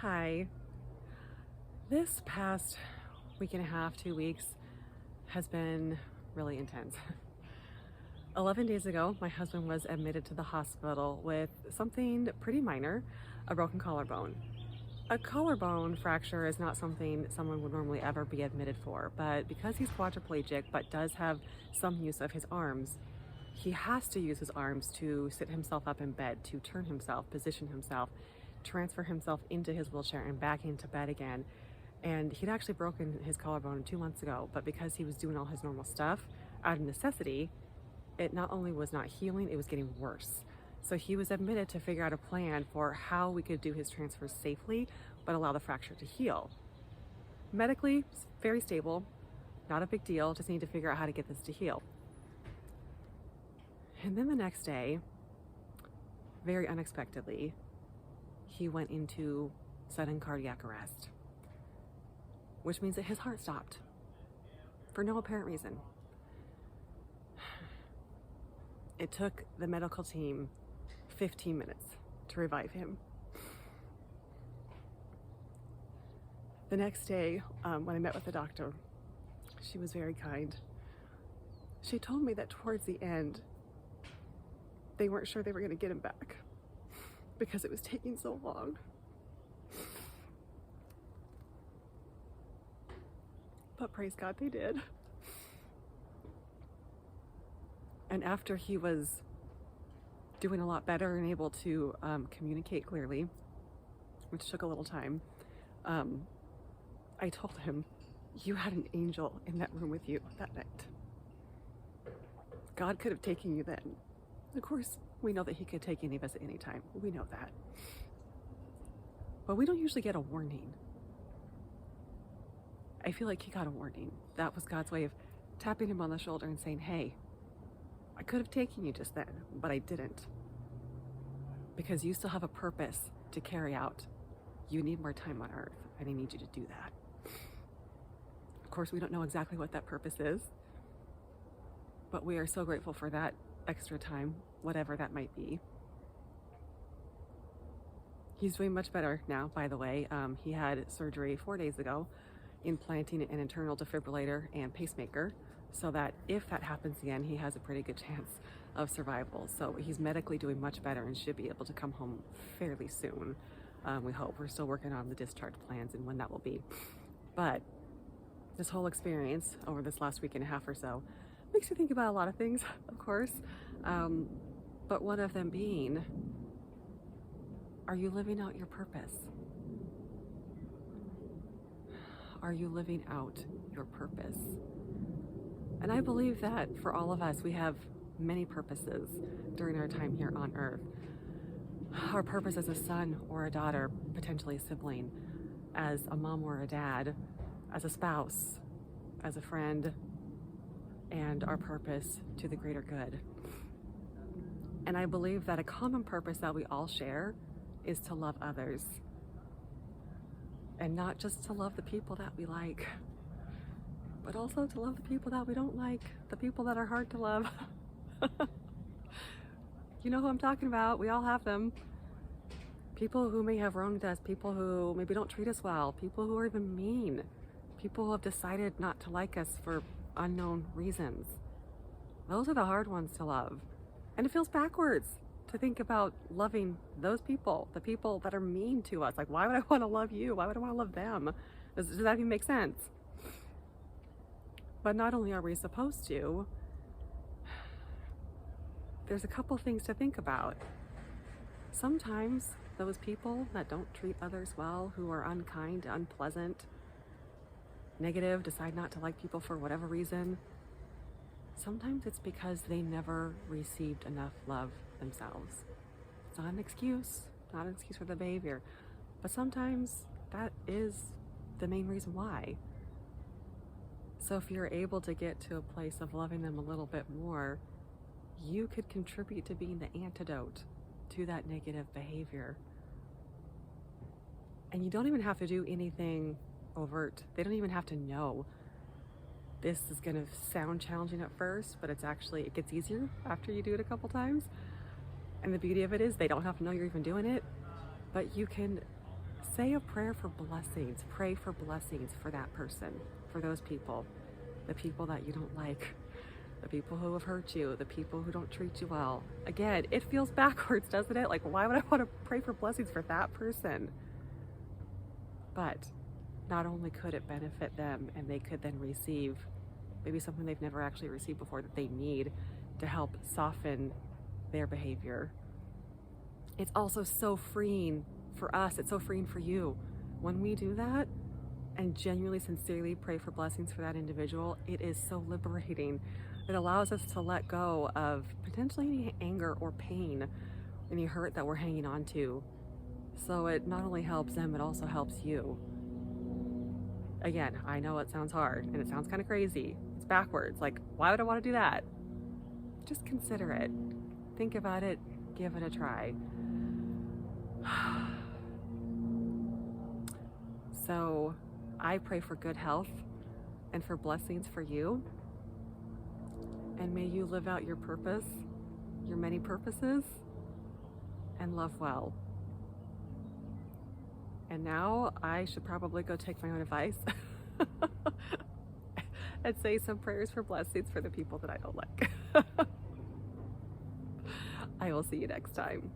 Hi. This past week and a half, 2 weeks, has been really intense. 11 days ago, my husband was admitted to the hospital with something pretty minor, a broken collarbone. A collarbone fracture is not something someone would normally ever be admitted for, but because he's quadriplegic but does have some use of his arms, he has to use his arms to sit himself up in bed, to turn himself, position himself, transfer himself into his wheelchair and back into bed again. And he'd actually broken his collarbone 2 months ago, but because he was doing all his normal stuff out of necessity, it not only was not healing, it was getting worse. So he was admitted to figure out a plan for how we could do his transfers safely, but allow the fracture to heal. Medically, it's very stable, not a big deal, just need to figure out how to get this to heal. And then the next day, very unexpectedly, he went into sudden cardiac arrest, which means that his heart stopped for no apparent reason. It took the medical team 15 minutes to revive him. The next day, when I met with the doctor, she was very kind. She told me that towards the end, they weren't sure they were going to get him back because it was taking so long. But praise God, they did. And after he was doing a lot better and able to communicate clearly, which took a little time, I told him, you had an angel in that room with you that night. God could have taken you then. Of course, we know that he could take any of us at any time. We know that. But we don't usually get a warning. I feel like he got a warning. That was God's way of tapping him on the shoulder and saying, hey, I could have taken you just then, but I didn't. Because you still have a purpose to carry out. You need more time on earth, and I need you to do that. Of course, we don't know exactly what that purpose is, but we are so grateful for that extra time, whatever that might be. He's doing much better now, by the way. He had surgery 4 days ago, implanting an internal defibrillator and pacemaker, so that if that happens again, he has a pretty good chance of survival. So he's medically doing much better and should be able to come home fairly soon. We hope. We're still working on the discharge plans and when that will be. But this whole experience over this last week and a half or so makes you think about a lot of things, of course. But one of them being, are you living out your purpose? Are you living out your purpose? And I believe that for all of us, we have many purposes during our time here on earth. Our purpose as a son or a daughter, potentially a sibling, as a mom or a dad, as a spouse, as a friend, and our purpose to the greater good. And I believe that a common purpose that we all share is to love others. And not just to love the people that we like, but also to love the people that we don't like, the people that are hard to love. You know who I'm talking about. We all have them. People who may have wronged us, people who maybe don't treat us well, people who are even mean, people who have decided not to like us for unknown reasons. Those are the hard ones to love. And it feels backwards to think about loving those people, the people that are mean to us. Like, why would I want to love you? Why would I want to love them? Does that even make sense? But not only are we supposed to, there's a couple things to think about. Sometimes those people that don't treat others well, who are unkind, unpleasant, negative, decide not to like people for whatever reason, sometimes it's because they never received enough love themselves. It's not an excuse for the behavior, but sometimes that is the main reason why. So if you're able to get to a place of loving them a little bit more, you could contribute to being the antidote to that negative behavior. And you don't even have to do anything overt. They don't even have to know. This is going to sound challenging at first, but it gets easier after you do it a couple times. And the beauty of it is they don't have to know you're even doing it, but you can say a prayer for blessings. Pray for blessings for that person, for those people, the people that you don't like, the people who have hurt you, the people who don't treat you well. Again, it feels backwards, doesn't it? Like, why would I want to pray for blessings for that person? But not only could it benefit them, and they could then receive maybe something they've never actually received before that they need to help soften their behavior. It's also so freeing for us. It's so freeing for you. When we do that and genuinely, sincerely pray for blessings for that individual, it is so liberating. It allows us to let go of potentially any anger or pain, any hurt that we're hanging on to. So it not only helps them, it also helps you. Again, I know it sounds hard and it sounds kind of crazy. It's backwards. Like, why would I want to do that? Just consider it. Think about it. Give it a try. So I pray for good health and for blessings for you. And may you live out your purpose, your many purposes, and love well. And now I should probably go take my own advice and say some prayers for blessings for the people that I don't like. I will see you next time.